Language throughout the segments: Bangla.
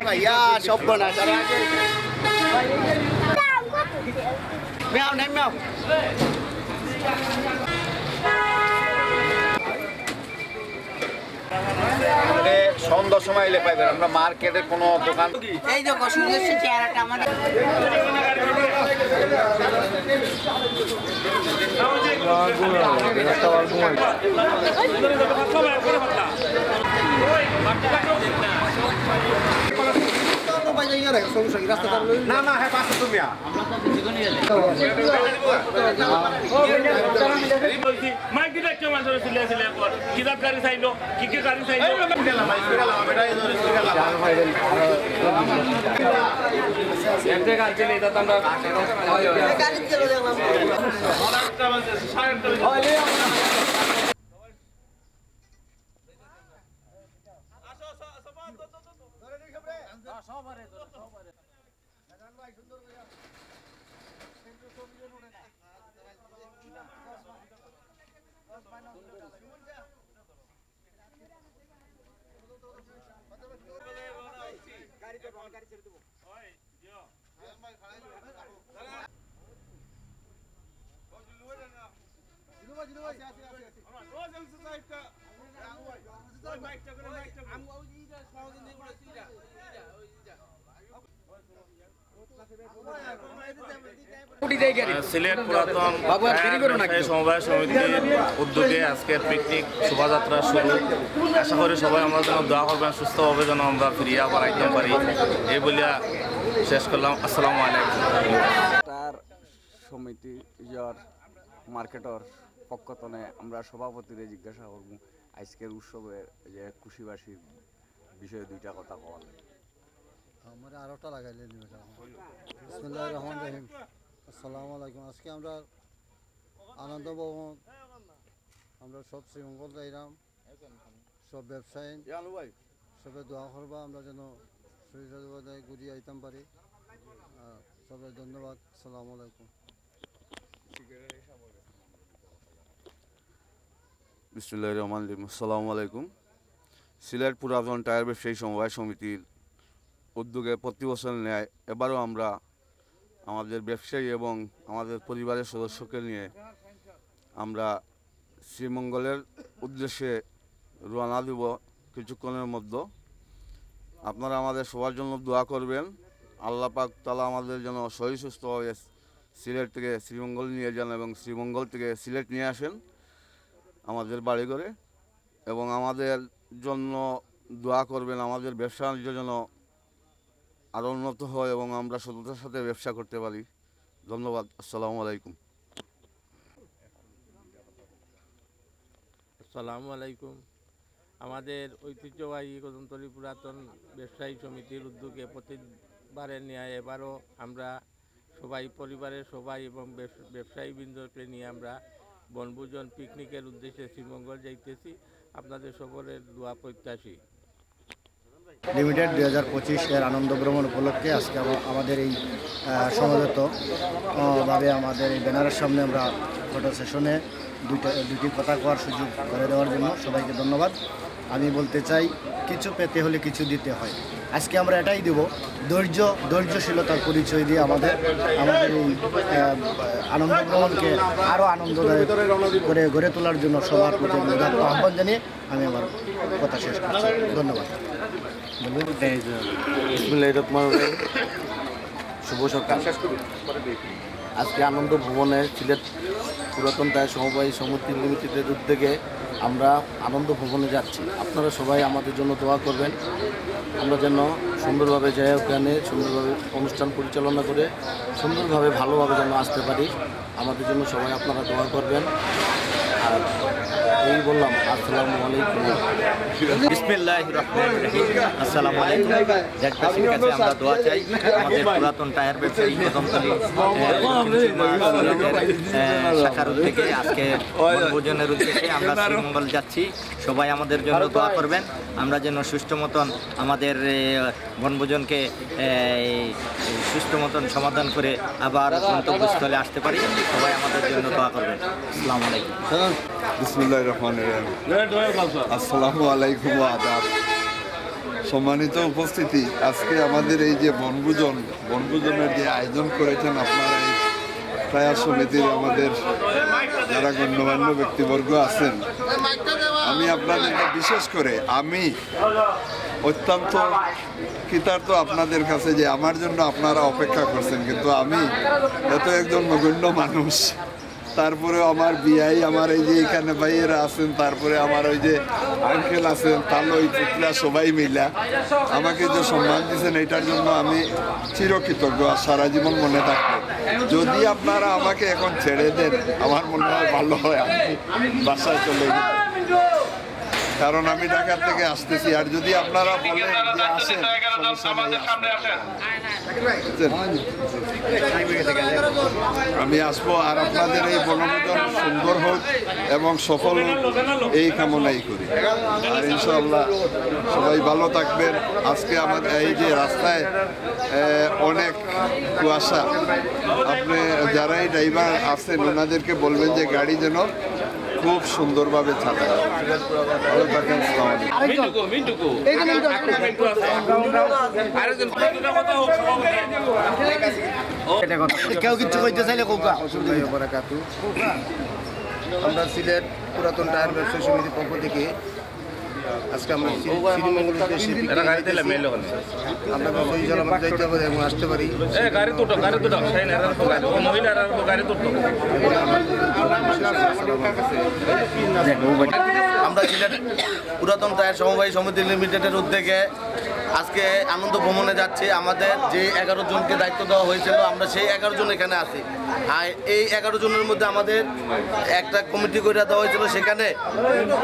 ভাইয়া সব না মেও নেই মেও সন্ধ্যার সময় এলে পাইবেন আমরা মার্কেটে কোনো দোকান এই দেখো সুন্দর চেহারাটা আমাদের না না হ্যাঁ পাঁচশো তুমি কিতাব গাড়ি চাইলো কি কি গাড়ি চাইলো সিলেট পুরাতন সমবায় সমিতির উদ্যোগে আজকের পিকনিক শোভাযাত্রা শুরু। আশা করি সবাই আমরা যেন দোয়া করবেন সুস্থভাবে যেন আমরা ফিরিয়া বাড়াইতে পারি এই বলিয়া শেষ করলাম। আসসালামু আলাইকুম। সমিতি মার্কেটর পক্ষতনে আমরা সভাপতিরে জিজ্ঞাসা করব আজকের উৎসবের যে খুশিবাসীর বিষয়ে দুইটা কথা কওয়া লাগে। আমার আরোটা লাগাইলে বিসমিল্লাহির রহমানির রহিম। আসসালামু আলাইকুম। আজকে আমরা আনন্দ ভবন আমরা সব শ্রীমঙ্গল যাইলাম, সব ব্যবসায়ী সবে দোয়া করবা আমরা যেন শরীর ঘুরিয়ে আইতাম পারি। সবাই ধন্যবাদ। আসসালামু আলাইকুম। বিসমিল্লাহির রহমানির রহিম। আসসালামু আলাইকুম। সিলেট পুরাতন টায়ার ব্যবসায়ী সমবায় সমিতির উদ্যোগে প্রতি বছর ন্যায় এবারও আমরা আমাদের ব্যবসায়ী এবং আমাদের পরিবারের সদস্যকে নিয়ে আমরা শ্রীমঙ্গলের উদ্দেশ্যে রওনা দেব কিছুক্ষণের মধ্যে। আপনারা আমাদের সবার জন্য দোয়া করবেন, আল্লাহ পাক তাআলা আমাদের যেন সহি সুস্থভাবে সিলেট থেকে শ্রীমঙ্গল নিয়ে যান এবং শ্রীমঙ্গল থেকে সিলেট নিয়ে আসেন আমাদের বাড়ি করে, এবং আমাদের জন্য দোয়া করবেন আমাদের ব্যবসা বাণিজ্য যেন আরও উন্নত হয় এবং আমরা সততার সাথে ব্যবসা করতে পারি। ধন্যবাদ। আসসালামু আলাইকুম। আসসালামু আলাইকুম। আমাদের ঐতিহ্যবাহী কদমতলী পুরাতন ব্যবসায়ী সমিতির উদ্যোগে প্রতিবারের ন্যায় এবারও আমরা সবাই পরিবারের সবাই এবং ব্যবসায়ীবৃন্দকে নিয়ে আমরা বনভোজন পিকনিকের উদ্দেশ্যে শ্রীমঙ্গল যাইতেছি। আপনাদের সকলের দোয়া প্রত্যাশী। লিমিটেড 2025 এর আনন্দ ভ্রমণ উপলক্ষে আজকে আমাদের এই সমবেতভাবে আমাদের এই ব্যানারের সামনে আমরা ফটো সেশনে দুটি কথা কোয়ার সুযোগ করে দেওয়ার জন্য সবাইকে ধন্যবাদ। আমি বলতে চাই কিছু পেতে হলে কিছু দিতে হয়। আজকে আমরা এটাই দেব, ধৈর্যশীলতার পরিচয় দিয়ে আমাদের এই আনন্দ ভ্রমণকে আরও আনন্দদায়ক করে গড়ে তোলার জন্য সবার প্রতি আহ্বান জানিয়ে আমি আমার কথা শেষ করছি। ধন্যবাদ। শুভ সকাল। আজকে আনন্দ ভবনে সিলেট পুরাতন টায়ার সমবায় সমিতি লিমিটেডের উদ্যোগে আমরা আনন্দ ভবনে যাচ্ছি। আপনারা সবাই আমাদের জন্য দোয়া করবেন, আমরা যেন সুন্দরভাবে যাই ওখানে সুন্দরভাবে অনুষ্ঠান পরিচালনা করে সুন্দরভাবে ভালোভাবে যেন আসতে পারি। আমাদের জন্য সবাই আপনারা দোয়া করবেন। আর এই বললাম, আসসালামু আলাইকুম। বিসমিল্লাহির রহমানির রহিম। আসসালামু আলাইকুম। দেশবাসীর কাছে আমরা দোয়া চাই আমাদের পুরাতন টায়ার ব্যবসায়ী কদমতলী শাখার উদ্যোগে আজকে বনভোজনের উদ্দেশ্যে আমরা শ্রীমঙ্গল যাচ্ছি। সবাই আমাদের জন্য দোয়া করবেন, আমরা যেন সুষ্ঠু মতন আমাদের বনভোজনকে সুষ্ঠু মতন সমাধান করে আবার গন্তব্যস্থলে আসতে পারি। সবাই আমাদের জন্য দোয়া করবেন। আসসালামু আলাইকুম। বিসমিল্লাহির রহমানির রহিম। আসসালামু আলাইকুম ওয়া আদাব। সম্মানিত উপস্থিতি, আজকে আমাদের এই যে বনভোজনের যে আয়োজন করেছেন আপনারা, এই টায়ার সমিতির আমাদের যারা গণ্যমান্য ব্যক্তিবর্গ আছেন, আমি আপনাদেরকে বিশেষ করে আমি অত্যন্ত কৃতার্থ আপনাদের কাছে যে আমার জন্য আপনারা অপেক্ষা করছেন। কিন্তু আমি এত একজন নগণ্য মানুষ, তারপরে আমার বিয়াই, আমার এই যে এখানে ভাইয়েরা আছেন, তারপরে আমার ওই যে আঙ্কেল আছেন, তালই পুতরা সবাই মিলা আমাকে যে সম্মান দিয়েছেন, এটার জন্য আমি চিরকৃতজ্ঞ আর সারা জীবন মনে থাকবো। যদি আপনারা আমাকে এখন ছেড়ে দেন আমার মনে হয় ভালো হয়, আমি বাসায় চলে যাই, কারণ আমি ঢাকার থেকে আসতেছি। আর যদি আপনারা বলেন যে আসেন, আমি আসবো। আর আপনাদের এই বনভোজন সুন্দর হোক এবং সফল হোক এই কামনাই করি। আর ইনশাআল্লাহ সবাই ভালো থাকবেন। আজকে আমাদের এই যে রাস্তায় অনেক কুয়াশা, আপনি যারা এই ড্রাইভার আছেন ওনাদেরকে বলবেন যে গাড়ি যেন খুব সুন্দরভাবে চালায়। ভালো থাকেন। কেউ কিছু কইতে চাইলে আমরা সিলেট পুরাতন টায়ার ব্যবসায়ী সমিতির পক্ষ থেকে আজকে আমরা শ্রীমঙ্গল উদ্দেশ্যে আমরা সহি সালামত যাইতে পারি এবং আসতে পারি। আমরা সিলেট পুরাতন টায়ার সমবায় সমিতি লিমিটেডের উদ্যোগে আজকে আনন্দ ভ্রমণে যাচ্ছি। আমাদের যে 11 জনকে দায়িত্ব দেওয়া হয়েছিল, আমরা সেই 11 জন এখানে আছি। আর এই 11 জনের মধ্যে আমাদের একটা কমিটি করে দেওয়া হয়েছিল, সেখানে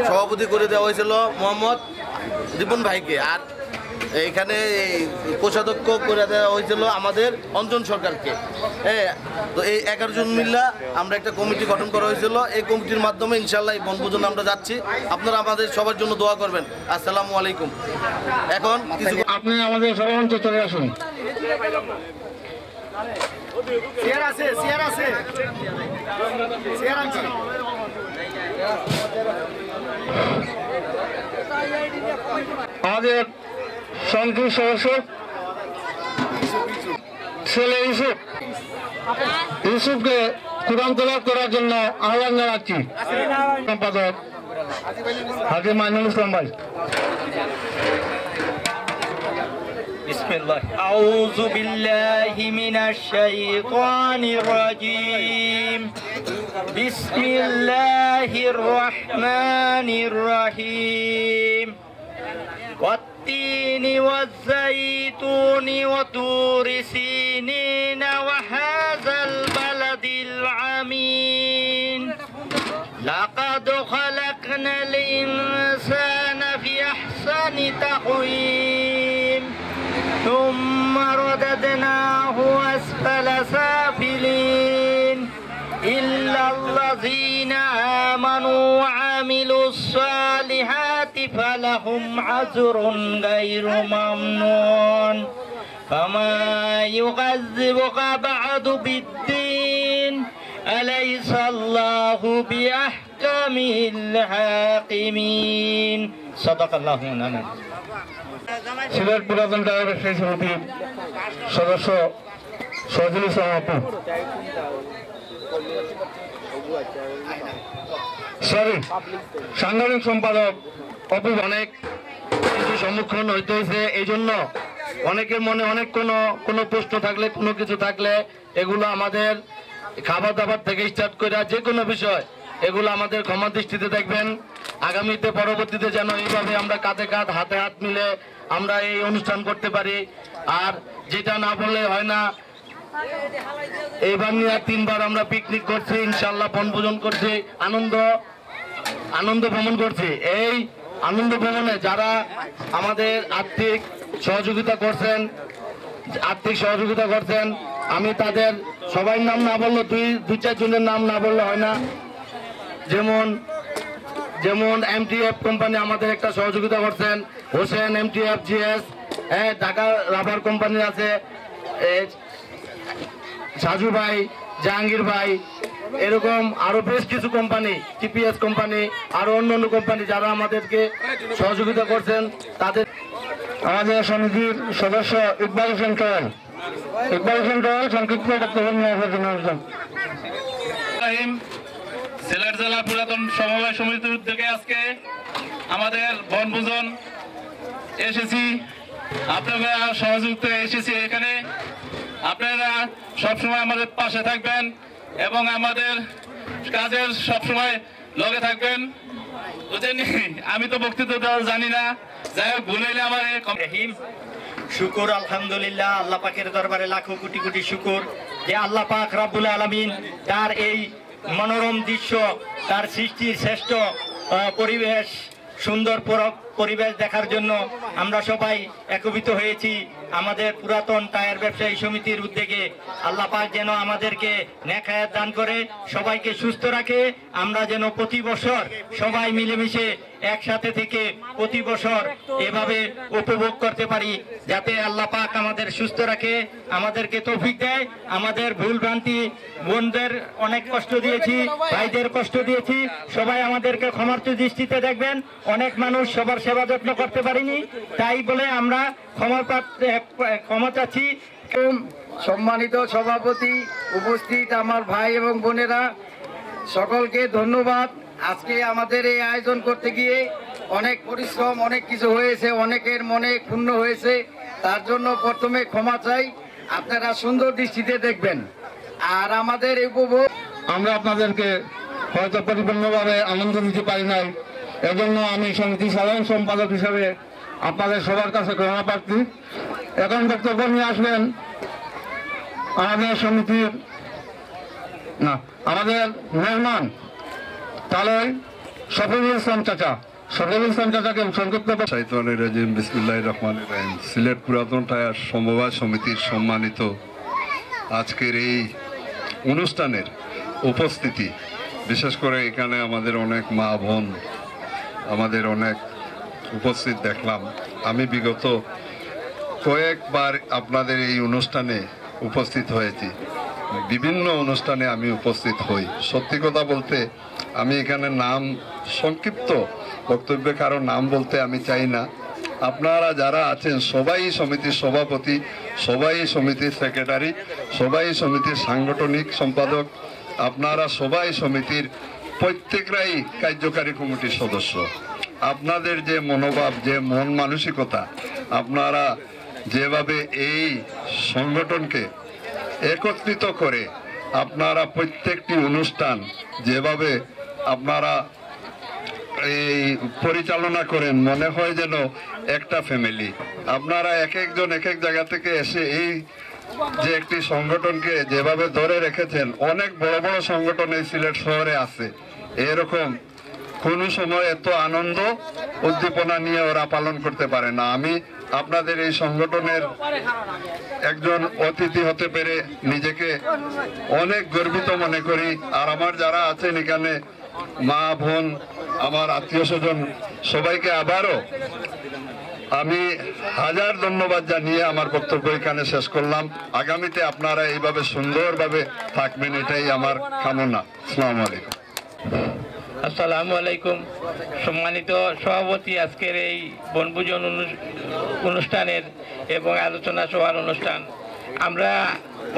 সভাপতি করে দেওয়া হয়েছিল মোহাম্মদ রিপন ভাইকে, আর এইখানে কোষাধ্যক্ষ করে দেওয়া হয়েছিল আমাদের অঞ্জন সরকারকে। তো এই 11 জন মিল্লা আমরা একটা কমিটি গঠন করা হয়েছিল। এই কমিটির মাধ্যমে ইনশাল্লাহ এই বনভোজনে আমরা যাচ্ছি। আপনারা আমাদের সবার জন্য দোয়া করবেন। আসসালামু আলাইকুম। এখন কিছু আপনি আমাদের সভামঞ্চে চলে আসুন। আমাদের সংসদ সদস্য ছেলে ইউসুফকে কোরআন তেলাওয়াত করার জন্য আহ্বান জানাচ্ছি। সম্পাদক হাজী মাইনুল ইসলাম ভাই। বিসমিল্লাহ। আউযু বিল্লাহি মিনাশ শাইতানির রাজীম। বিসমিল্লাহির রহমানির রহিম। والتين والزيتون وطور سينين وهذا البلد العمين لقد خلقنا الإنسان في أحسن تقويم ثم رددناه أسفل سافلين إلا الذين آمنوا وعملوا الصالحات فلهم أجر غير ممنون فما يكذبك بعد بالدين أليس الله بأحكم الحاكمين صدق الله العظيم। সিলেট পুরাতন টায়ার ব্যবসায়ী সমিতির সদস্য সজল ইসলাম আপু, সাংগঠনিক সম্পাদক অপু, অনেক কিছু সম্মুখীন হইতে হয়েছে। এই জন্য অনেকের মনে অনেক কোনো প্রশ্ন থাকলে, কোনো কিছু থাকলে, এগুলো আমাদের খাবার দাবার থেকে স্টার্ট করে যে কোনো বিষয়, এগুলো আমাদের ক্ষমা দৃষ্টিতে দেখবেন। আগামীতে পরবর্তীতে যেন এইভাবে আমরা কাঁধে কাঁধ হাতে হাত মিলে আমরা এই অনুষ্ঠান করতে পারি। আর যেটা না বললে হয় না, এইবার নিয়ে 3 বার আমরা পিকনিক করছি, ইনশাল্লাহ বনভোজন করছি, আনন্দ ভ্রমণ করছি। এই আনন্দ ভ্রমণে যারা আমাদের আর্থিক সহযোগিতা করছেন, আমি তাদের সবাই নাম না বললে, 2-4 জনের নাম না বললে হয় না। যেমন যেমন MTF কোম্পানি আমাদের একটা সহযোগিতা করছেন, Hossain MTF GS, Dhaka rubber company আছে, সাজু ভাই, জাহাঙ্গীর ভাই, এরকম আরো বেশ কিছু কোম্পানি, TPS কোম্পানি, আরো অন্যান্য কোম্পানি যারা আমাদেরকে সহযোগিতা করছেন তাদের। আমাদের সমিতির সদস্য ইকবাল হোসেন টয়েল সংক্ষিপ্ত বক্তব্য নিয়ে আসার জন্য সিলেট জেলা পুরাতন সমবায় সমিতির উদ্যোগে আজকে আমাদের বনভোজন এসেছি, আপনারা সহযোগিতা এসেছি এখানে। আপনারা সবসময় আমাদের পাশে থাকবেন এবং আমাদের কাজের সবসময় লগে থাকবেন। বুঝেননি, আমি তো বক্তৃতা দেওয়া জানি না, যাই হোক ভুলাইলে আমার শুকুর আলহামদুলিল্লাহ, আল্লাহ পাকের দরবারে লাখো কোটি কোটি শুকুর যে আল্লাহ পাক রব্বুল আলামিন তার এই মনোরম দৃশ্য, তার সৃষ্টির শ্রেষ্ঠ পরিবেশ, সুন্দর পরিবেশ দেখার জন্য আমরা সবাই একত্রিত হয়েছি। আমাদের পুরাতন টায়ার ব্যবসায়ী সমিতির উদ্যোগে আল্লাহ পাক যেন আমাদেরকে নেক হায়াত দান করে, সবাইকে সুস্থ রাখে, আমরা যেন প্রতি বছর সবাই মিলেমিশে একসাথে থেকে প্রতি বছর এভাবে উপভোগ করতে পারি। যাতে আল্লাহ পাক আমাদের সুস্থ রাখে, আমাদেরকে তৌফিক দেয়। আমাদের ভুল ভ্রান্তি, বোনদের অনেক কষ্ট দিয়েছি, ভাইদের কষ্ট দিয়েছি, সবাই আমাদেরকে ক্ষমার্থ দৃষ্টিতে দেখবেন। অনেক মানুষ সবার সেবা যত্ন করতে পারিনি, তাই বলে আমরা ক্ষমা চাচ্ছি। সম্মানিত সভাপতি, উপস্থিত আমার ভাই এবং বোনেরা, সকলকে ধন্যবাদ। আজকে আমাদের এই আয়োজন করতে গিয়ে অনেক পরিশ্রম, অনেক কিছু হয়েছে, অনেকের মনে ক্ষুণ্ণ হয়েছে, তার জন্য প্রথমে ক্ষমা চাই। আপনারা সুন্দর দৃষ্টিতে দেখবেন। আর আমাদের এই উপভোগ আমরা আপনাদেরকে হয়তো পরিপূর্ণভাবে আনন্দ দিতে পারি নাই, এজন্য আমি সমিতির সাধারণ সম্পাদক হিসাবে আপনাদের সবার কাছে ক্ষমা প্রার্থী। এখন বক্তব্য নিয়ে আসবেন আমাদের সমিতির আমাদের মেহমান তালয় শফিউল ইসলাম চাচা। শফিউল ইসলাম চাচাকে সংক্ষিপ্ত। বিসমিল্লাহির রহমানির রহিম। সিলেট পুরাতন টায়ার সমবায় সমিতির সম্মানিত আজকের এই অনুষ্ঠানের উপস্থিতি, বিশেষ করে এখানে আমাদের অনেক মা বোন, আমাদের অনেক উপস্থিত দেখলাম। আমি বিগত কয়েকবার আপনাদের এই অনুষ্ঠানে উপস্থিত হয়েছি, বিভিন্ন অনুষ্ঠানে আমি উপস্থিত হই। সত্যি কথা বলতে আমি এখানে নাম সংক্ষিপ্ত বক্তব্যে কারো নাম বলতে আমি চাই না। আপনারা যারা আছেন সবাই সমিতির সভাপতি, সবাই সমিতির সেক্রেটারি, সবাই সমিতির সাংগঠনিক সম্পাদক, আপনারা সবাই সমিতির প্রত্যেকরাই কার্যকারী কমিটির সদস্য। আপনাদের যে মনোভাব, যে মন মানসিকতা, আপনারা যেভাবে এই সংগঠনকে একত্রিত করে আপনারা প্রত্যেকটি অনুষ্ঠান যেভাবে আপনারা এই পরিচালনা করেন, মনে হয় যেন একটা ফ্যামিলি। আপনারা এক একজন এক এক জায়গা থেকে এসে এই যে একটি সংগঠনকে যেভাবে ধরে রেখেছেন, অনেক বড় বড় সংগঠন এই সিলেট শহরে আছে, এরকম কোনো সময় এত আনন্দ উদ্দীপনা নিয়ে ওরা পালন করতে পারে না। আমি আপনাদের এই সংগঠনের একজন অতিথি হতে পেরে নিজেকে অনেক গর্বিত মনে করি। আর আমার যারা আছেন এখানে মা বোন, আমার আত্মীয় স্বজন, সবাইকে আবারও আমি হাজার ধন্যবাদ জানিয়ে আমার বক্তব্য এখানে শেষ করলাম। আগামীতে আপনারা এইভাবে সুন্দরভাবে থাকবেন, এটাই আমার কামনা। আসসালামু আলাইকুম। আসসালামু আলাইকুম। সম্মানিত সভাপতি, আজকের এই বনভোজন অনুষ্ঠানের এবং আলোচনা সভার অনুষ্ঠান, আমরা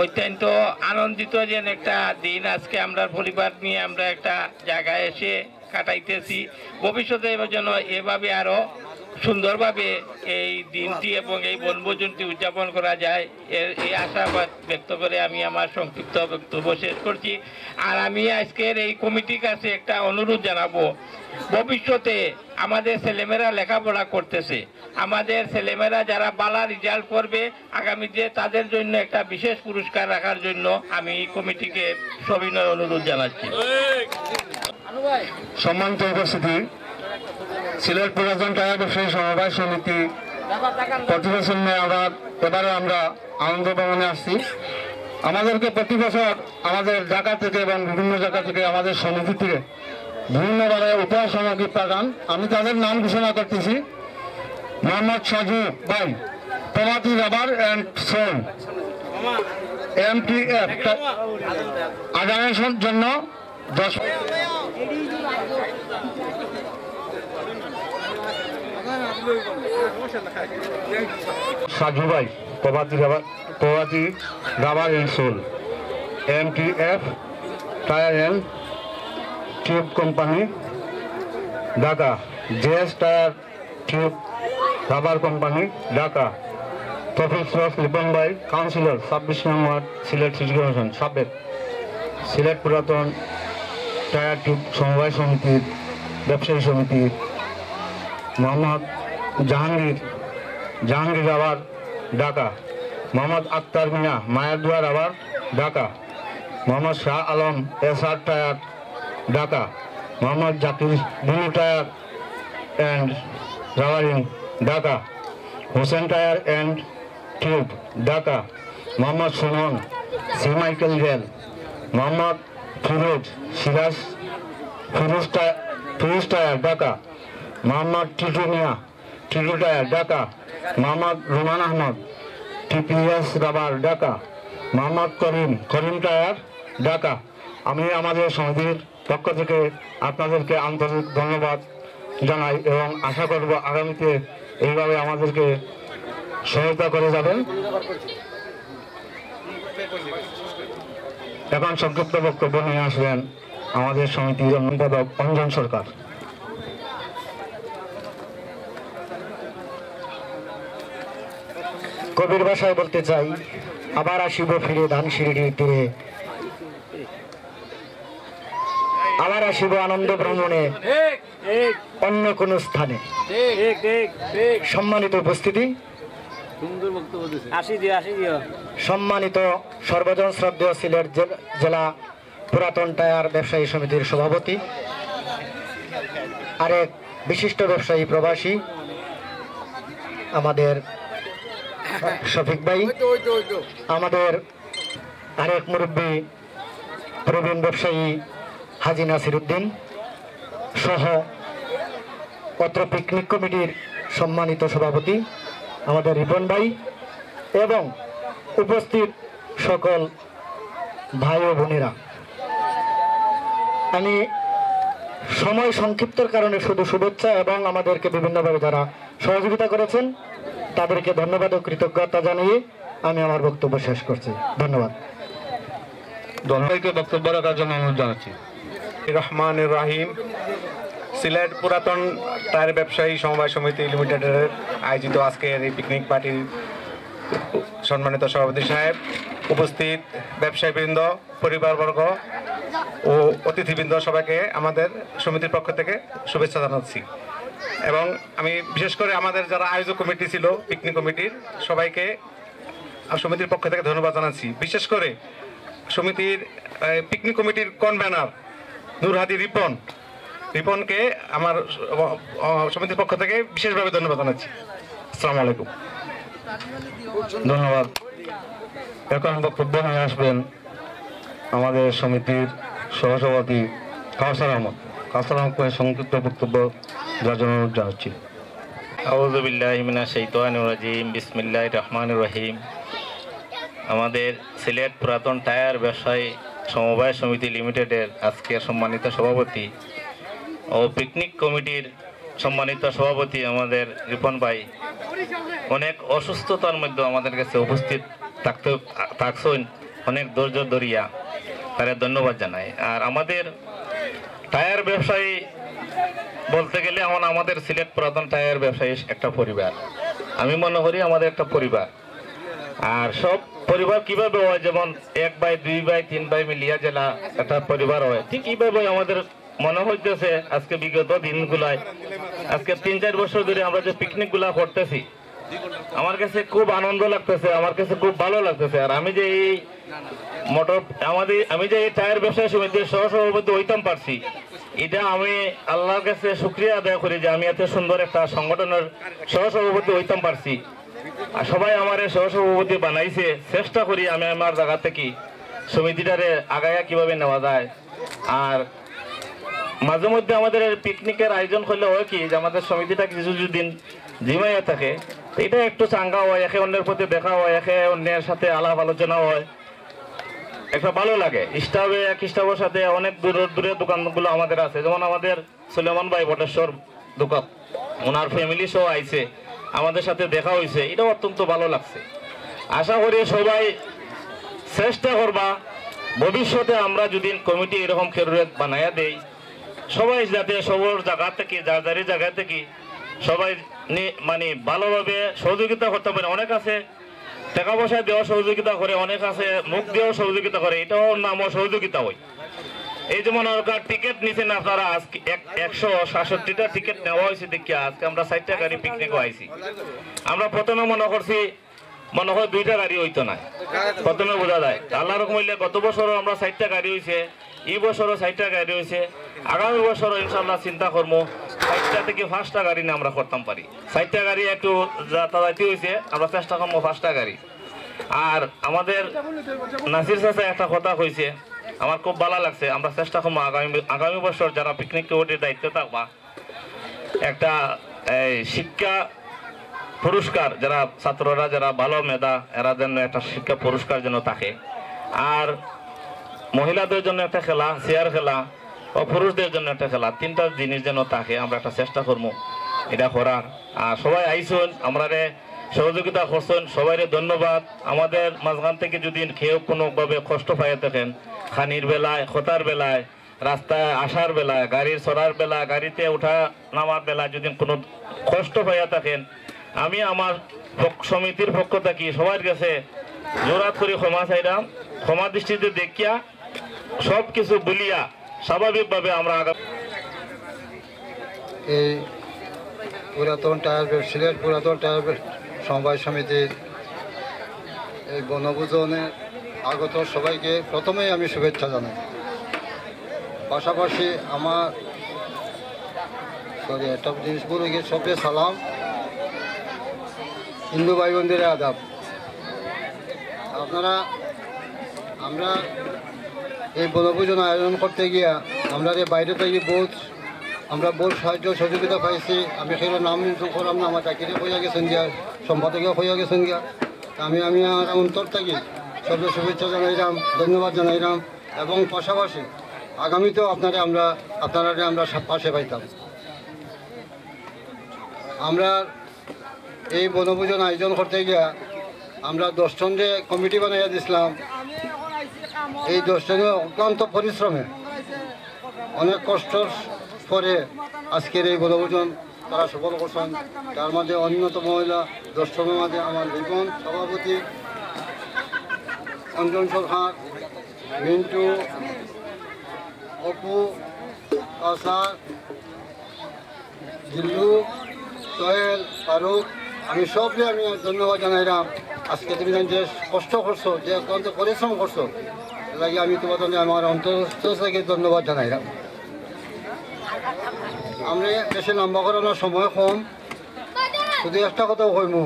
অত্যন্ত আনন্দিত যে একটা দিন আজকে আমরা পরিবার নিয়ে আমরা একটা জায়গায় এসে কাটাইতেছি। ভবিষ্যতে যেন এভাবে আরও সুন্দরভাবে এই দিনটি এবং এই বনভোজনটি উদযাপন করা যায়, এই আশাবাদ ব্যক্ত করে আমি আমার সংক্ষিপ্ত বক্তব্য শেষ করছি। আর আমি আজকের এই কমিটির কাছে একটা অনুরোধ জানাবো, ভবিষ্যতে আমাদের ছেলেমেয়েরা লেখাপড়া করতেছে, আমাদের ছেলেমেয়েরা যারা ভালো রেজাল্ট করবে আগামীতে তাদের জন্য একটা বিশেষ পুরস্কার রাখার জন্য আমি কমিটিকে সবিনয় অনুরোধ জানাচ্ছি। সম্মানিত উপস্থিতি, সিলেট পুরাতন টায়ার ব্যবসায়ী সমবায় সমিতি প্রতি বছর নিয়ে এবারে আমরা আনন্দ ভবনে আসছি। আমাদেরকে প্রতি বছর আমাদের জায়গা থেকে এবং বিভিন্ন জায়গা থেকে আমাদের সমিতি থেকে বিভিন্ন জায়গায় উপহার সামগ্রী পাঠান। আমি তাদের নাম ঘোষণা করতেছি। মোহাম্মদ সাজু ভাই, Prabhati rubber and sole, MTF আগামীর জন্য 10। সাজু ভাই, Prabhati rubber and sole, MTF tyre and tube company, Dhaka. JS tyre tube rubber company, Dhaka. Professor Lipon ভাই, councillor 26 number Sylhet city corporation, সাবেক। সিলেট পুরাতন টায়ার টিউব সমবায় সমিতির ব্যবসায়ী সমিতি। মোহাম্মদ জাহাঙ্গীর রাবার, ঢাকা। মোহাম্মদ আক্তার মিয়া, মায়ারদুয়া rubber, Dhaka. Mohammad Shah Alam, SR tyre, Dhaka. Mohammad Zakir, blue tyre and রাবারিং, Dhaka. Hossain tyre and tube, Dhaka. Mohammad Sumon, C Michael rail. Mohammad Firoz tyre, Dhaka. Mohammad Titu Mia, Titu tyre, Dhaka. Mohammad Ruman Ahmed, TPS rubber, Dhaka. Mohammad Karim tyre, Dhaka. আমি আমাদের সমিতির পক্ষ থেকে আপনাদেরকে আন্তরিক ধন্যবাদ জানাই এবং আশা করব আগামীতে এইভাবে আমাদেরকে সহায়তা করে যাবেন। এখন সংক্ষিপ্ত বক্তব্য নিয়ে আসবেন আমাদের সমিতির সম্পাদক অঞ্জন সরকার। কবির ভাষায় বলতে চাই, আবার আসিব ফিরে ধানসিঁড়ির তীরে, আবার আসিব আনন্দ ভ্রমণে অন্য কোন স্থানে। সম্মানিত উপস্থিতি, সম্মানিত সর্বজন শ্রদ্ধেয় সিলেট জেলা পুরাতন টায়ার ব্যবসায়ী সমিতির সভাপতি, আরেক বিশিষ্ট ব্যবসায়ী প্রবাসী আমাদের শফিক ভাই, আমাদের আরেক মুরব্বী প্রবীণ ব্যবসায়ী হাজি নাসির উদ্দিন সহ পত্র পিকনিক কমিটির সম্মানিত সভাপতি আমাদের রিপন ভাই এবং উপস্থিত সকল ভাই ও বোনেরা, আমি সময় সংক্ষিপ্তর কারণে শুধু শুভেচ্ছা এবং আমাদেরকে বিভিন্নভাবে যারা সহযোগিতা করেছেন তাদেরকে ধন্যবাদ ও কৃতজ্ঞতা জানিয়ে আমি আমার বক্তব্য শেষ করছি। ধন্যবাদ। ধন্যবাদকে বক্তব্য রাখার জন্য অনুরোধ জানাচ্ছি। রহমান রাহিম, সিলেট পুরাতন টায়ার ব্যবসায়ী সমবায় সমিতি লিমিটেডের আয়োজিত আজকের এই পিকনিক পার্টির সম্মানিত সভাপতি সাহেব, উপস্থিত ব্যবসায়ীবৃন্দ, পরিবারবর্গ ও অতিথিবৃন্দ, সবাইকে আমাদের সমিতির পক্ষ থেকে শুভেচ্ছা জানাচ্ছি। এবং আমি বিশেষ করে আমাদের যারা আয়োজক কমিটি ছিল, পিকনিক কমিটির সবাইকে সমিতির পক্ষ থেকে ধন্যবাদ জানাচ্ছি। বিশেষ করে সমিতির পিকনিক কমিটির কনভেনার নূরহাদি রিপনকে আমার সমিতির পক্ষ থেকে বিশেষভাবে ধন্যবাদ জানাচ্ছি। আসসালামু আলাইকুম। ধন্যবাদ। এখন বক্তব্য নিয়ে আসবেন আমাদের সমিতির সহসভাপতি কাউসার আহমদ। কাউসার আহমদকে সংক্ষিপ্ত বক্তব্য দেওয়ার জন্য অনুরোধ জানাচ্ছি। আউযু বিল্লাহি মিনাশ শাইতানির রাজিম, বিসমিল্লাহির রহমানির রহিম। আমাদের সিলেট পুরাতন টায়ার ব্যবসায়ী সমবায় সমিতি লিমিটেডের আজকের সম্মানিত সভাপতি ও পিকনিক কমিটির সম্মানিত সভাপতি আমাদের রিপন ভাই অনেক অসুস্থতার মধ্যে আমাদের কাছে উপস্থিত থাকছেন, অনেক ধৈর্য ধরিয়া তারা ধন্যবাদ জানাই। আর আমাদের টায়ার ব্যবসায়ী বলতে গেলে আমাদের সিলেট পুরাতন টায়ার ব্যবসায়ী একটা পরিবার, আমি মনে করি আমাদের একটা পরিবার। আর সব পরিবার কিভাবে হয়, যেমন 1 ভাই 2 ভাই 3 ভাই মিলিয়া জেলা একটা পরিবার হয়, ঠিক এইভাবে আমাদের মনে হইতেছে আজকে বিগত দিনগুলায়, আজকে 3-4 বছর ধরে আমরা যে পিকনিক গুলা করতেছি, আমার কাছে খুব আনন্দ লাগতেছে, আমার কাছে খুব ভালো লাগতেছে। আর আমি যে এই আমি যে এই টায়ার ব্যবসায়ী সমিতির সহসভাপতি হইতাম পারছি, এটা আমি আল্লাহর কাছে শুকরিয়া আদায় করি যে আমি এত সুন্দর একটা সংগঠনের সহসভাপতি হইতাম পারছি। আর সবাই আমার সহসভাপতি বানাইছে, চেষ্টা করি আমি আমার জায়গা থেকে সমিতিটারে আগায়া কিভাবে নেওয়া যায়। আর মাঝে মধ্যে আমাদের পিকনিকের আয়োজন করলে হয় কি যে আমাদের সমিতিটা কিছু দিন জিমাইয়া থাকে, তো এটা একটু চাঙ্গা হয়, একে অন্যের প্রতি দেখা হয়, একে অন্যের সাথে আলাপ আলোচনা হয়, একটা ভালো লাগে। স্টাফে এক স্টাফের সাথে অনেক দূরের দোকানগুলো আমাদের আছে, যেমন আমাদের সুলেমান ভাই বটেশ্বর দোকান, ওনার ফ্যামিলি সহ আইছে, আমাদের সাথে দেখা হয়েছে, এটা অত্যন্ত ভালো লাগছে। আশা করি সবাই চেষ্টা করবা ভবিষ্যতে আমরা যদি কমিটি এরকম খেরুয়েত বানাইয়া দেই, সবাই যাতে সবর জায়গা থেকে যার জায়গা থেকে সবাই মানে ভালোভাবে সহযোগিতা করতে পারে। অনেক আছে টাকা পয়সা দেওয়া সহযোগিতা করে, অনেক আছে মুখ দেওয়া সহযোগিতা করে, এটাও নামও সহযোগিতা হয়। এই যেমন টিকিট নিছেন আপনারা, আজকে 167টা টিকিট নেওয়া হয়েছে দেখিয়া আজকে আমরা 4টা গাড়ি পিকনিকও আইছি। আমরা প্রথমে মনে করছি মনে হয় 2টা গাড়ি হইতো না, প্রথমে বোঝা যায়। আল্লাহ রকম হইলে গত বছরও আমরা 4টা গাড়ি হয়েছে, এই বছরও 4টা গাড়ি হয়েছে, আগামী বছরও ইনশাল্লাহ চিন্তা করবো 4টা থেকে 5টা গাড়ি না আমরা করতাম পারি। 4টা গাড়ি একটু যাতায়াতি হয়েছে, আমরা চেষ্টা করবো 5টা গাড়ি। আর আমাদের নাসির চাচা একটা কথা কইছে, আমার খুব ভালো লাগছে। আমরা চেষ্টা করবো আগামী বছর যারা পিকনিক কমিটির দায়িত্বে থাকবা একটা শিক্ষা পুরস্কার, যারা ছাত্ররা যারা ভালো মেধা এরা যেন একটা শিক্ষা পুরস্কার যেন থাকে, আর মহিলাদের জন্য একটা খেলা, চেয়ার খেলা, ও পুরুষদের জন্য একটা খেলা, 3টা জিনিস যেন থাকে। আমরা একটা চেষ্টা করবো এটা করার। আর সবাই আইসুন, আমরা সহযোগিতা করছেন, সবাই ধন্যবাদ। আমাদের মাঝখান থেকে যদি কেউ কোনোভাবে কষ্ট পাইয়ে থাকেন, খানির বেলায়, খতার বেলায়, রাস্তায় আসার বেলায়, গাড়ির চড়ার বেলা, গাড়িতে ওঠা নামার বেলায় যদি কোনো কষ্ট পাইয়া থাকেন, আমি আমার সমিতির পক্ষ থেকে সবার কাছে জোরাত করে ক্ষমা চাইলাম। ক্ষমা দৃষ্টিতে দেখিয়া সব কিছু বলিয়া স্বাভাবিকভাবে আমরা এই পুরাতন সিলেট পুরাতন টায়ার সমবায় সমিতির এই বনভোজনে আগত সবাইকে প্রথমেই আমি শুভেচ্ছা জানাই। পাশাপাশি আমার একটা জিনিস বলে গিয়ে সবে সালাম, হিন্দু ভাই বোনদের আদাব। আমরা এই বনভোজন আয়োজন করতে গিয়া আমরা বাইরে থেকে আমরা বহু সাহায্য সহযোগিতা পাইছি। আমি সেগুলো নাম করলাম না, আমার চাকরি হইয়া গেছেন গিয়া, সম্পাদকে হইয়া গেছেন গিয়া। আমি আমার অন্তর থেকে সবচেয়ে শুভেচ্ছা জানাইলাম, ধন্যবাদ জানাইলাম। এবং পাশাপাশি আগামীতেও আপনারা আমরা পাশে পাইতাম। আমরা এই বনভোজন আয়োজন করতে গিয়া আমরা 10 জন যে কমিটি বানাইয়া দিছিলাম, এই 10 জনের অক্লান্ত পরিশ্রমে অনেক কষ্টর পরে আজকের এই বনভোজন তারা সফল করছেন। তার মধ্যে অন্যতম মহিলা 10 জনের মাঝে আমার জীবন সভাপতি অঞ্জন সরকার, মিন্টু, অপু, কাসার, জিল্লু, সোহেল, ফারুক, আমি সবকে আমি ধন্যবাদ জানাইলাম। আজকে তুমি যে কষ্ট করছো, যে অত্যন্ত পরিশ্রম করছো, লাগে আমি তোমাদের আমার অন্তর থেকে ধন্যবাদ জানাইলাম। আমরা বেশি লম্বা করানোর সময় কম, শুধু একটা কথা কইমু,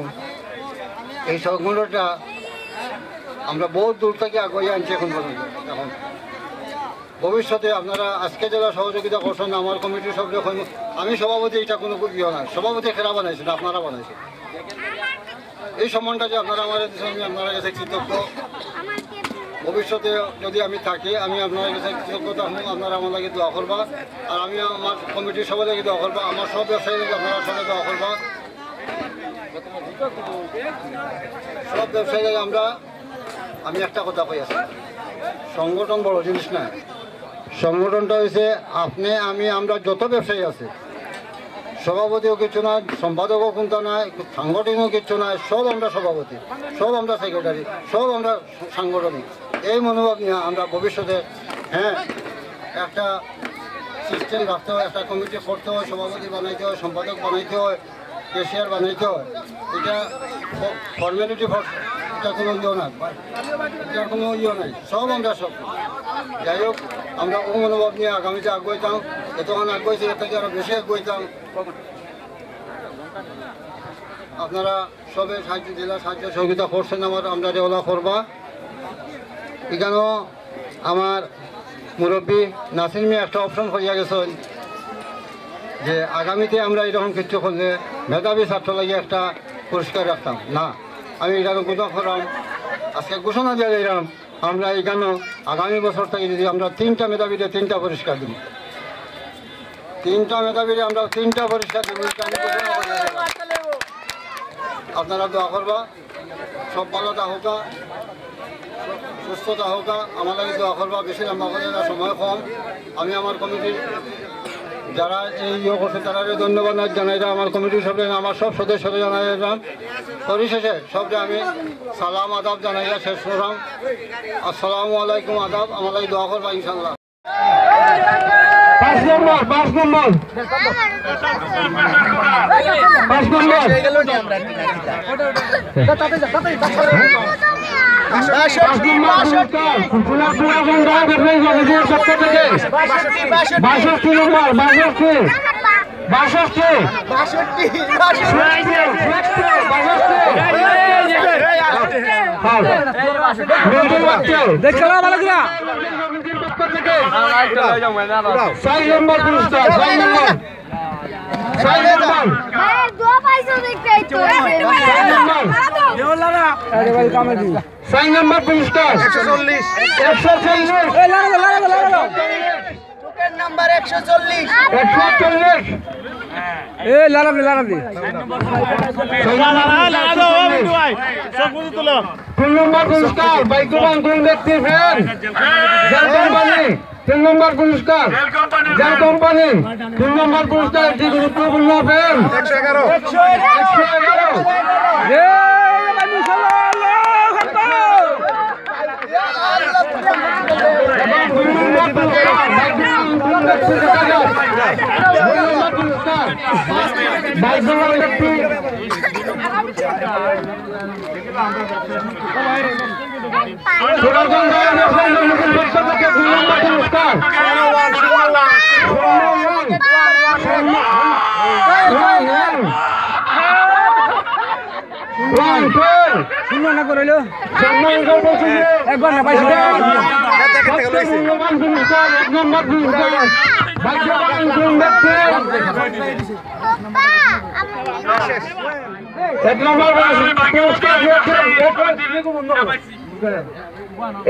এই সংগঠনটা আমরা বহুত দূর থেকে আগে আনছি এখন পর্যন্ত। এখন ভবিষ্যতে আপনারা আজকে যারা সহযোগিতা করছেন আমার কমিটির সব রকম, আমি সভাপতি, এটা কোনো ইয়ে না, সভাপতি খেলা বানাইছেন, আপনারা বানাইছেন। এই সম্মানটা যে আপনারা আমার আমি আপনারা কাছে কৃতজ্ঞ। ভবিষ্যতে যদি আমি থাকি, আমি আপনার কাছে কৃতজ্ঞতা হব। আপনারা আমার লাগে দোয়া করবা, আর আমি আমার কমিটির সবাই লাগে দোয়া করবা, আমার সব ব্যবসায়ী লাগে আপনারা সবাই দোয়া করবা। সব ব্যবসায়ী লাগে আমি একটা কথা কই আছি, সংগঠন বড় জিনিস না। সংগঠনটা হয়েছে আমরা যত ব্যবসায়ী আছে, সভাপতিও কিছু নয়, সম্পাদকও কোনটা নয়, সাংগঠনিকও কিছু নয়, সব আমরা সভাপতি, সব আমরা সেক্রেটারি, সব আমরা সাংগঠনিক। এই মনোভাব নিয়ে আমরা ভবিষ্যতে একটা সিস্টেম রাখতে হয়, একটা কমিটি করতে হয়, সভাপতি বানাইতে হয়, সম্পাদক বানাইতে হয়, ক্যাশিয়ার বানাইতে হয়। এটা ফর্মালিটি, এটা কোনো ইয়ে নাই, এটার কোনো ইয়ে নাই, সব আমরা সব। যাই হোক, আমরা ও মনোভাব নিয়ে আগামীতে আগুয়াইতাম, এতক্ষণ আগুয়াইছি এর থেকে আরও বেশি আগুয়াইতাম। আপনারা সবে জেলা সাহায্য সহযোগিতা করছেন, আমরা ওলা করবা। এখানেও আমার মুরব্বী নাসির মিয়া একটা অপশন করিয়া গেছেন যে আগামীতে আমরা এরকম কিছু করলে মেধাবী ছাত্র লাগিয়ে একটা পুরস্কার রাখতাম না। আমি এটা ঘোষণা করলাম, আজকে ঘোষণা দিয়ে দিলাম আমরা এখানে আগামী বছর থেকে যদি আমরা 3টা মেধাবীতে 3টা পুরস্কার দিব, 3টা মেধাবীতে আমরা 3টা পুরস্কার দিব। আপনারা দোয়া করবা, সব ভালো থাকা, সুস্থতা হোক, আমাদের দোয়া করবা। বেশি লম্বা করে না, সময় কম। আমি আমার কমিটির যারা এই ইয়ে করছে তারা ধন্যবাদ জানাই, আমার কমিটির সব আমার সব সদস্যরা জানাই দিলাম। পরিশেষে সবটা আমি সালাম আদাব জানাইয়া শেষ করলাম। আসসালামু আলাইকুম, আদাব। আমাদের দোয়া করবা ইনশাল্লাহ। 5 নম্বর 5 নম্বর 5 নম্বর তিন নম্বর পুরস্কার জেল কোম্পানি, 3 নম্বর পুরস্কার একটি গুরুত্বপূর্ণ ফ্যান 111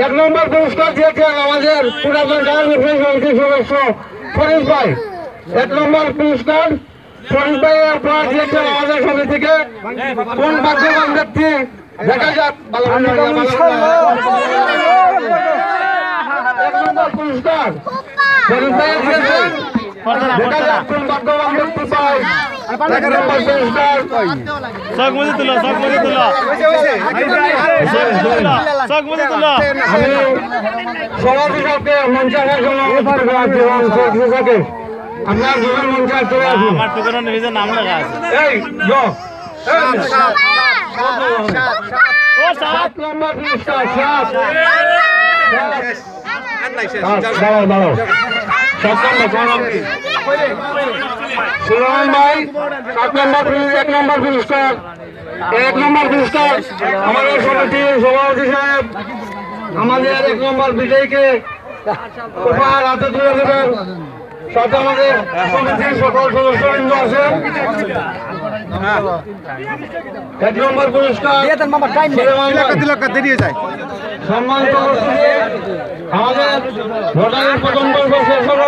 এক নম্বর পুরস্কার দিয়েছেন আমাদের পুরাতন সদস্য ফরিদ ভাই। 1 নম্বর পুরস্কার ফরিদ ভাই আপনারা দিয়েছেন আমাদের সমিতিকে। কোন ভাগ্যবান ব্যক্তি দেখা যাক। 1 নম্বর পুরস্কার ফরিদ ভাই দিয়েছেন, দেখা যাক কোন ভাগ্যবান ব্যক্তি পায়। 1 নম্বর পুরস্কার সভাপতি সাহেবকে মঞ্চে আসার জন্য অনুরোধ করা হচ্ছে। আপনার জীবন মঞ্চে চলে আসুন। আমার তো কোনো নিজের নাম লেখা আছে। এই যো 7 নম্বর পুরস্কার সুলেমান ভাই 7 নম্বর 1 নম্বর পুরস্কার। 1 নম্বর পুরস্কার আমাদের সমিতির সভাপতি সাহেব আমাদের 1 নম্বর বিজয়ীকে উপহার হাতে তুলে দেবেন। সাথে আমাদের সমিতির সকল সদস্যবৃন্দ আছেন। 1 নম্বর পুরস্কার সম্মানিত আমাদের ভোটারের প্রথম বর্ষ শেষ হল।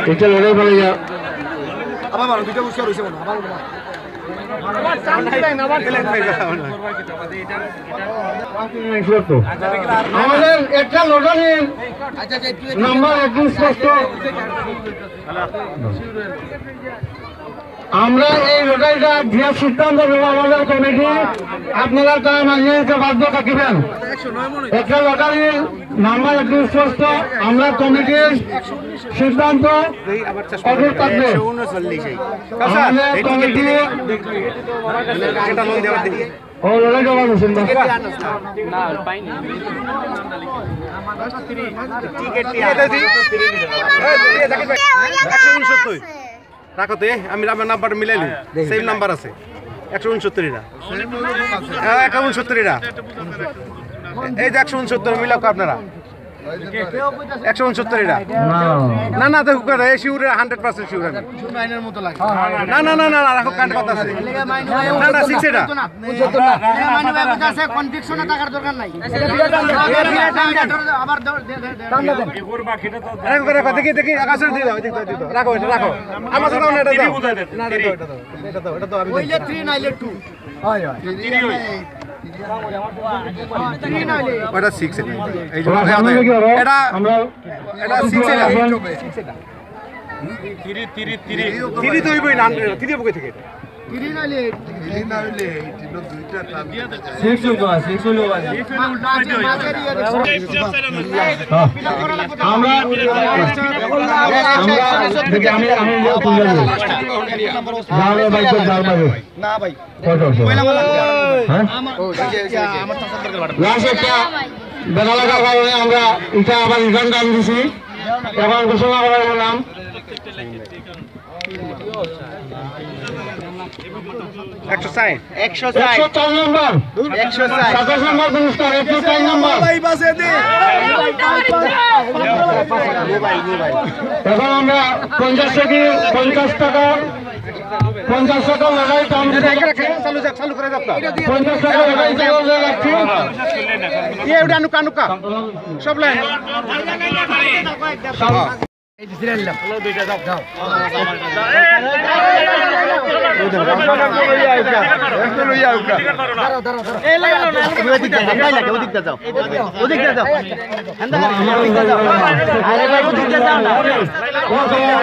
একটা লড়াই বলে যা আমাদের একটা লটারির নাম্বার একদম স্পষ্ট। আমরা এই লটারিটা দেওয়ার সিদ্ধান্ত নেব আমাদের কমিটি। আপনারা তারা মানিয়ে নিতে বাধ্য থাকিবেন। একটা লটারির নাম্বার একদম স্পষ্ট। আমরা কমিটির সিদ্ধান্ত অটুট থাকবে। আমাদের কমিটি ও লড়াই জমা দিয়েছেন না পাইনি রাখো তো আমি আমার নাম্বারটা মিলাইলি সেম নাম্বার আছে 169 এটা 169 এটা এই যে 169 মিলাও আপনারা 169 এটা না না দেখো করে শিউরে 100% শিউর আমি মাইনের মতো লাগে না না না না রাখো কাট কথা আছে না না 6 এটা মাইনে ভাই কাছে কনফিকশনে টাকার দরকার নাই আবার টান্ডা দেন রাখো রাখো দেখি দেখি আকাশে দিয়ে দাও দেখো দেখো রাখো এটা রাখো আমার সাথে এটা দাও না এটা দাও আমি ওইলে 3 নাইলে 2 হয় হয় 3 হই ওটা 6 এটা এই যে এটা আমরা এটা 6 এটা 3 তো হইবই না 3 বুকে থেকে এটা 3 নাইলে এটা দুইটা টান দিয়ে দে 6 লোক আছে 6 লোক আছে আমরা দেখি আমি তুলে দেব যাবে ভাই তো যাবে না ভাই পয়লা মালা হ্যাঁ আমার তাসাদ দরকার লাস্ট একটা বেলা লাগার কারণে আমরা এটা আবার রিটার্ন দাম দিছি এখন ঘোষণা করা বললাম 104 নম্বর 127 নম্বর পুরস্কার 104 নম্বর ভাই বাসে দে এখন আমরা 50 থেকে 50 টাকা লড়াই দাম চালু করে দাও 50 টাকা লড়াই চালু রাখছি ये उड़ा नुका नुका सब लाइन এই দিছিলাম হলো দুইটা দাও দাও দাঁড়াও দাঁড়াও এই লাগালো না ওদিকে যাও ওদিকে যাও ওদিকে যাও হন্দা আরে ভাই ওদিকে যাও না ও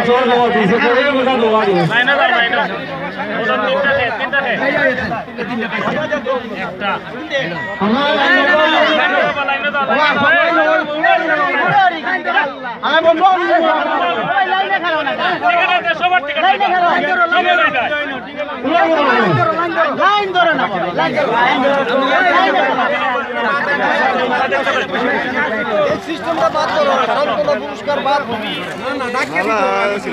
জোর জোর দিছে করে মোটা দোয়া দিছে মাইনা দাও মাইনা ওটা তিনটা নে একটা আমার বন্ধু লাইনে খারাপ না ঠিক আছে সবার ঠিক আছে লাইন ধরে না লাইন এই সিস্টেমটা বাদ করো সম্পূর্ণ পুরস্কার বাদ না না ডাকিয়ে দিতে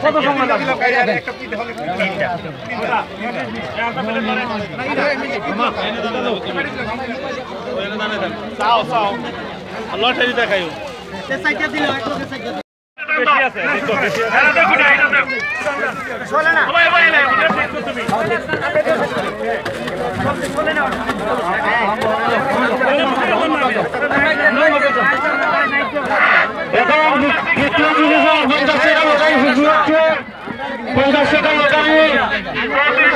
কত সময় লাগলো চাও চাও লটারি দেখাইও সাইডে দিল এক লোকে সাইডে বেশি আছে বেশি আছে দেখো না এটা দেখো চলে না ভাই ভাই না তুমি চলে না এখন দ্বিতীয় ডিভিশন 50 টাকা লড়াই শুরু হচ্ছে 50 টাকা লড়াই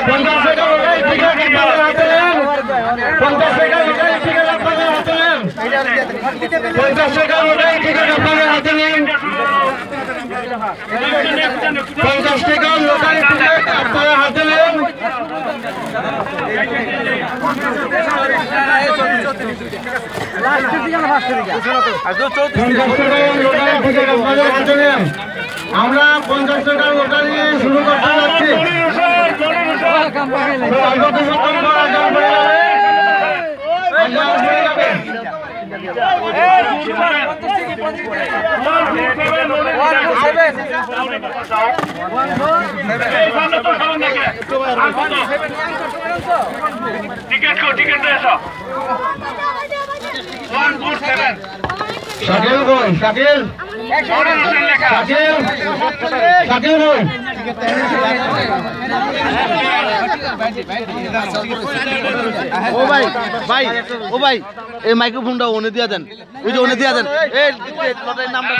50 টাকা লড়াই ঠিক আছে হাতে নেন 50 টাকা লড়াই ঠিক আছে আপনাদের হাতে নেন 50 টাকা লড়াই ঠিক আছে আপনাদের হাতে নেন 50 টাকা লড়াই ঠিক আছে আপনাদের হাতে নেন আমরা 50 টাকার লটারি শুরু করতে যাচ্ছি শাকিল কই শাকিল শাকিল কই ও ভাই ভাই ও ভাই এই মাইক্রোফোনটা ওনে দিয়া দেন ওই যে ওনে দিয়া দেন এই লটারির নামটা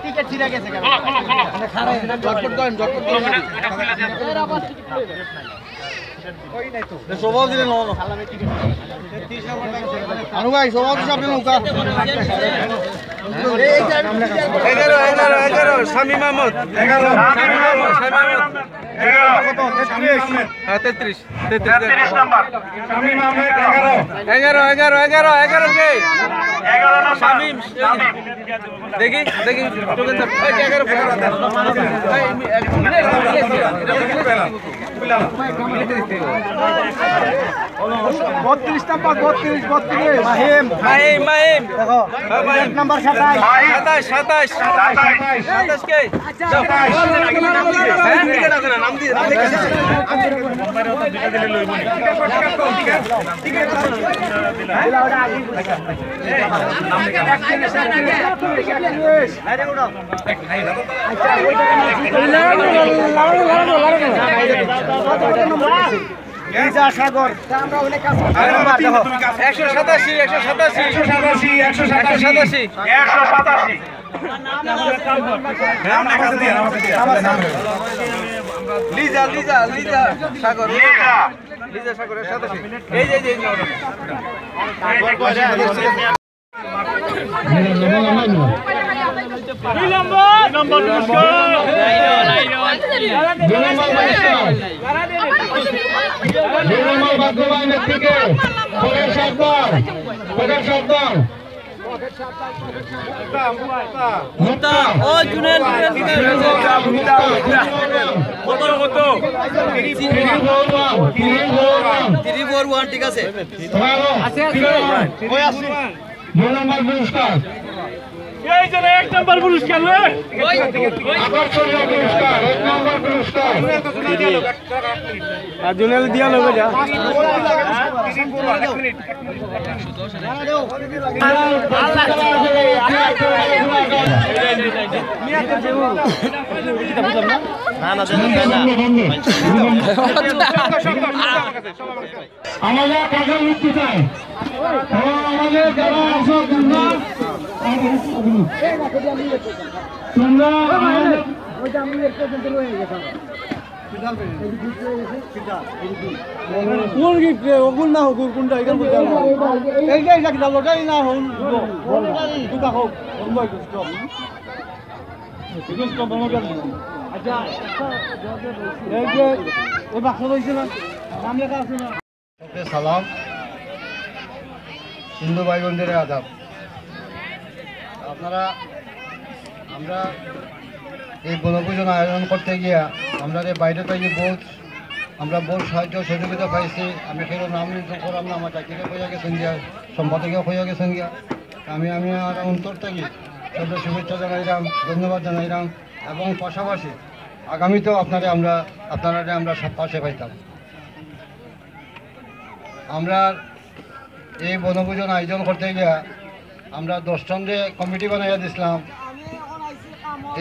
টিকেট ছিড়ে গেছে জটপট করেন জটপট করেন স্বভাব দিলে নন আনু ভাই স্বভাব দিলে আপনি নৌকা 11 শামীম আহমদ 11 শামীম আহমদ 33 নাম্বার শামীম আহমদ 11 কে দেখি দেখি বত্রিশ নাম্বার 32 মাহিম মাহিম মাহিম দেখো নাম্বার 27 কে নাম দিয়ে সাগর 187 লিজা লিজা লিজা সাগর লিজা সাগরের 87 এই যে ঠিক আছে এই যে 1 নাম্বার পুরস্কার জুনেল দিয়া লবে যা আমাদের টাকা মুক্তি চাই এবং আমাদের যারা আসো তোমরা কোন গিফট ওগুল না হোক কোনটা এটা বলতে এইটাই রাখ দাও ওটাই না হোক দুটা হোক বন্ধ স্টপ স্টপ বন্ধ করে আচ্ছা এই যে ওই বাক্স রইছে না নাম লেখা আছে না সালাম হিন্দু ভাই বোনদের আদাব আপনারা আমরা এই বনভোজন আয়োজন করতে গিয়া আমরা বাইরে থেকে আমরা বহু সাহায্য সহযোগিতা পাইছি আমি সেরকম নাম নিতে করলাম না আমার চাকরিটা হয়ে গেছেন গিয়া সম্পাদকীয় হয়ে গেছেন গিয়া আমি আর অন্তর থেকে সব শুভেচ্ছা জানাইলাম ধন্যবাদ জানাইলাম এবং পাশাপাশি আগামীতেও আপনারা আমরা সব পাশে পাইতাম আমরা এই বনভোজন আয়োজন করতে গিয়া আমরা 10 জন কমিটি বানাইয়া দিছিলাম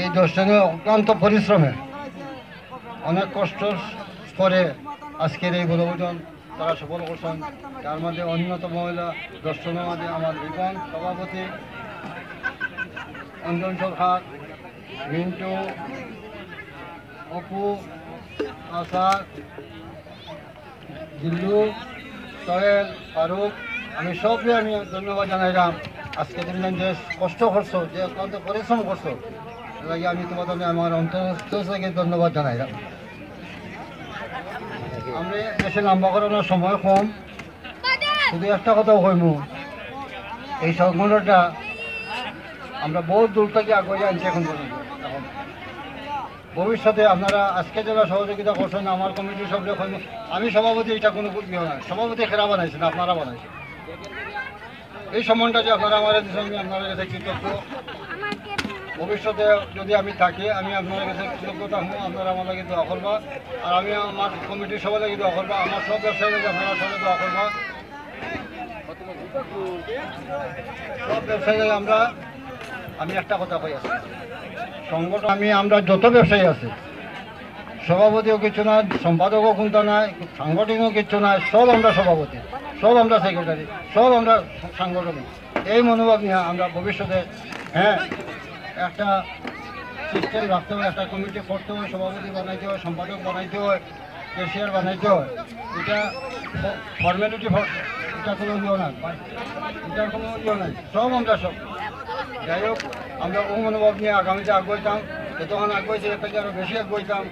এই 10 জনের অক্লান্ত পরিশ্রমে অনেক কষ্ট করে আজকের এই বনভোজন তারা সফল করছেন তার মধ্যে অন্যতম মহিলা 10 জনের মধ্যে আমার রিপন সভাপতি অঞ্জন সরকার মিন্টু অপু আসার দিল্লু সোহেল ফারুক আমি সবকে আমি ধন্যবাদ জানাইলাম আজকে তুমি যে কষ্ট করছো যে অত্যন্ত পরিশ্রম করছো লাগে আমি তোমাদের আমার অন্তর থেকে ধন্যবাদ জানাইলাম আমি বেশি লম্বা করানোর সময় কম শুধু একটা কথাও কইমু এই সংগঠনটা আমরা বহু দূর থেকে আগে আনছি এখন পর্যন্ত এখন ভবিষ্যতে আপনারা আজকে যারা সহযোগিতা করছেন আমার কমিটির সব আমি সভাপতি এটা কোনো নয় সভাপতি খেলা বানাইছেন আপনারা বানাইছেন এই সম্মানটা যে আপনারা আমার আমি আপনাদের কাছে কৃতজ্ঞ ভবিষ্যতে যদি আমি থাকি আমি আপনাদের কাছে কৃতজ্ঞ থাকবো আপনারা আমার লাগে দোয়া করবা আর আমি আমার কমিটির সবাই লাগে দোয়া করবা আমার সব ব্যবসায়ী লাগে আপনারা সবাই দোয়া করবা সব ব্যবসায়ী লাগে আমি একটা কথা কই আছি সংগঠন আমরা যত ব্যবসায়ী আছে সভাপতিও কিছু না সম্পাদকও কোনটা নাই সাংগঠনিকও কিছু নাই সব আমরা সভাপতি সব আমরা সেক্রেটারি সব আমরা সাংগঠনিক এই মনোভাব নিয়ে আমরা ভবিষ্যতে একটা সিস্টেম রাখতে হয় একটা কমিটি করতে হয় সভাপতি বানাইতে হয় সম্পাদক বানাইতে হয় ক্যাশিয়ার বানাইতে হয় এটা ফর্মালিটি এটা কোনো ইয়ে নাই এটার কোনো ইয়ে নাই সব আমরা সব যাই হোক আমরা ও মনোভাব নিয়ে আগামীতে আগাইতাম যতক্ষণ আগাইছে এর থেকে আরও বেশি আগাইতাম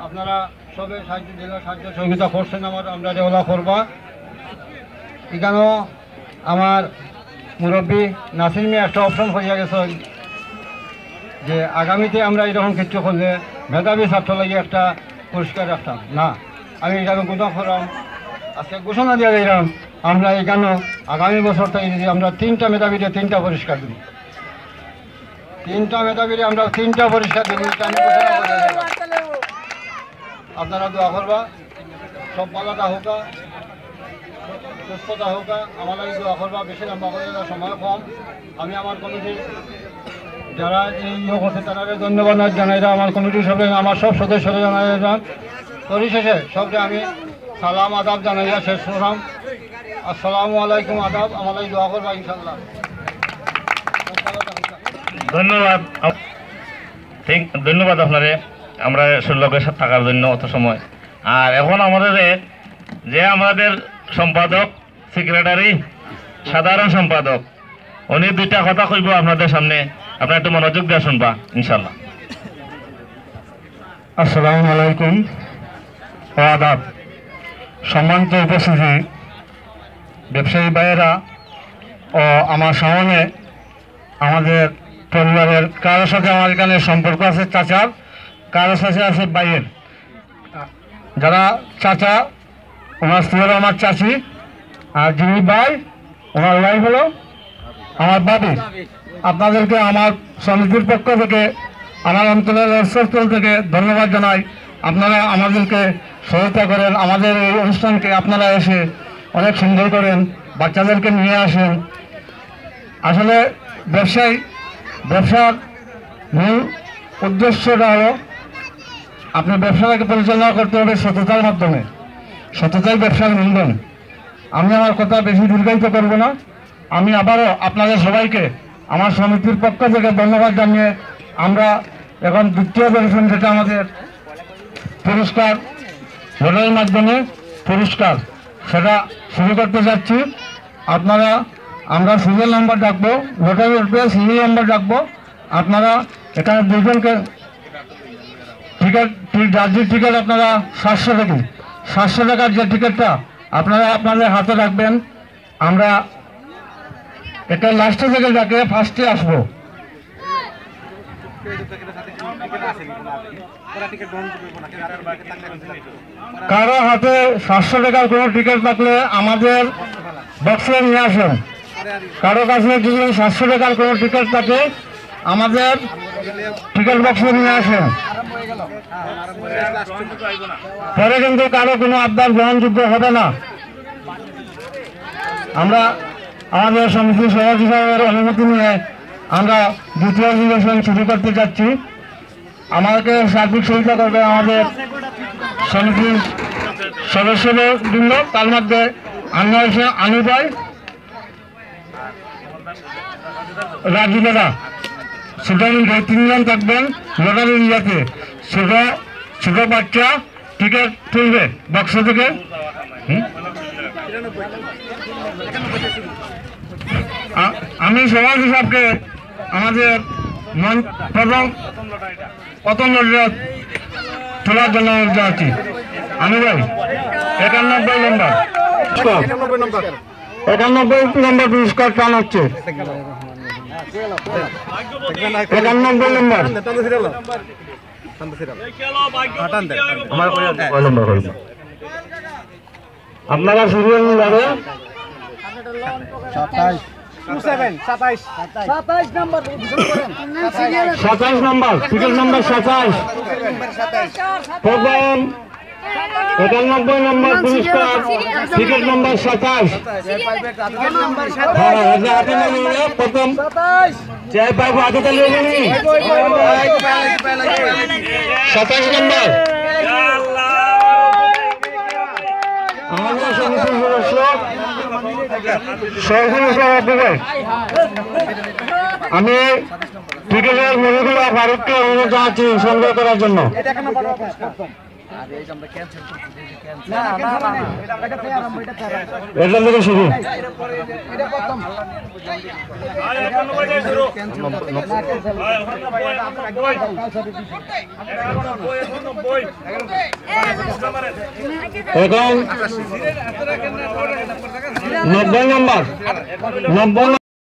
আপনারা সবে সাহায্য দিলে সাহায্য সহযোগিতা করছেন আমরা দেওয়া করবা এখানেও আমার মুরব্বী নাসির মিয়া একটা অপশন হইয়া গেছে যে আগামীতে আমরা এরকম কিছু করলে মেধাবী ছাত্র লাগিয়ে একটা পুরস্কার রাখতাম না। আমি এখানে ঘোষণা করলাম, আজকে ঘোষণা দিয়ে দিলাম আমরা এখানে আগামী বছর থেকে যদি আমরা 3টা মেধাবীতে 3টা পুরস্কার দিই, 3টা মেধাবীতে আমরা 3টা পুরস্কার দিব। আপনারা দোয়া করবা, সব ভালোটা হোক, সুস্থতা হোক, আমার লাগে দোয়া করবা। বেশি লম্বা করে সময় কম। আমি আমার কমিটির যারা এই করছে তারা ধন্যবাদ জানাইরা, আমার কমিটির সবাই আমার সব সদস্যরা জানাইলাম। পরিশেষে সবকে আমি সালাম আদাব জানাইয়া শেষ করলাম। আসসালামু আলাইকুম, আদাব। আমার লাগে দোয়া করবা ইনশাল্লাহ। ধন্যবাদ, ধন্যবাদ আপনারে আমরা লোকের সাথে থাকার জন্য অত সময়। আর এখন আমাদের যে আমাদের সম্পাদক, সেক্রেটারি, সাধারণ সম্পাদক, উনি 2টা কথা কইব আপনাদের সামনে, আপনারা একটু মনোযোগ দিয়ে শুনবা ইনশাল্লাহ। আসসালামু আলাইকুম ও আদাব। সম্মানিত উপস্থিতি, ব্যবসায়ী ভাইয়েরা ও আমার সামনে আমাদের পরিবারের কারোর সাথে আমার এখানে সম্পর্ক আছে চাচার, কারোর সাথে আছে ভাইয়ের। যারা চাচা ওনার স্ত্রী হলো আমার চাচি, আর যিনি ভাই ওনার ভাই হলো আমার বাবি। আপনাদেরকে আমার সমিতির পক্ষ থেকে, আমার অঞ্চলের স্থল থেকে ধন্যবাদ জানাই। আপনারা আমাদেরকে সহায়তা করেন, আমাদের এই অনুষ্ঠানকে আপনারা এসে অনেক সুন্দর করেন, বাচ্চাদেরকে নিয়ে আসেন। আসলে ব্যবসার মূল উদ্দেশ্যটা হলো আপনি ব্যবসাটাকে পরিচালনা করতে হবে সততার মাধ্যমে। সততাই ব্যবসার মূলধন। আমি আমার কথা বেশি দীর্ঘায়িত করব না। আমি আবারও আপনাদের সবাইকে আমার সমিতির পক্ষ থেকে ধন্যবাদ জানিয়ে আমরা এখন দ্বিতীয় বর্ষণ, যেটা আমাদের পুরস্কার লটারির মাধ্যমে পুরস্কার, সেটা শুরু করতে যাচ্ছি। আপনারা আমরা সিরিয়াল নাম্বার ডাকবো, লটারি উঠবে সিরিয়াল নাম্বার ডাকবো। আপনারা এখানে 2জনকে টিকিট, জার্জির টিকিট আপনারা 700 টাকা, 700 টাকার যে টিকিটটা আপনারা আপনাদের হাতে রাখবেন। আমরা এটা লাস্টে থেকে ডাকে ফার্স্টে আসবো। কারো হাতে 700 টাকার কোনো টিকিট থাকলে আমাদের বক্সে নিয়ে আসেন। কারো কাছে যদি 700 টাকার কোনো টিকিট থাকে আমাদের টিকিট বক্সে নিয়ে আসেন। পরে কিন্তু কারো কোনো আবদার গ্রহণযোগ্য হবে না। আমরা আমাদের সমিতির সভাপতি সাহেবের অনুমতি নিয়ে আমরা দ্বিতীয় অধিবেশন শুরু করতে যাচ্ছি। আমাকে সার্বিক সহায়তা করবে আমাদের সমিতির সদস্যদের বৃন্দ, তার মধ্যে আনু ভাই, রাজু দাদা, সুতরাং 3জন থাকবেন লটারির ইয়াতে। ছোট বাচ্চা টিকিট তুলবে বক্স থেকে। আমি সভাপতি সাহেবকে আমাদের প্রথম লটারি তোলার জন্য যাচ্ছি। আমি ভাই 91 নম্বর 91 নম্বর পুরস্কার টান হচ্ছে। 91 নম্বর আপনারা সিরিয়াল যাবে 27 নম্বর টিকিট নম্বর 27 প্রথম 91 নম্বর পুরস্কার টিকিট নম্বর 27 প্রথম জয় বাবু আগে চালিয়ে 27 নম্বর আমাদের সমিতির সদস্য আমি টিকিটের মূল্যগুলো ভারতকে অনুরোধ জানাচ্ছি সংগ্রহ করার জন্য। এটা থেকে শুরু এখন 90 নম্বর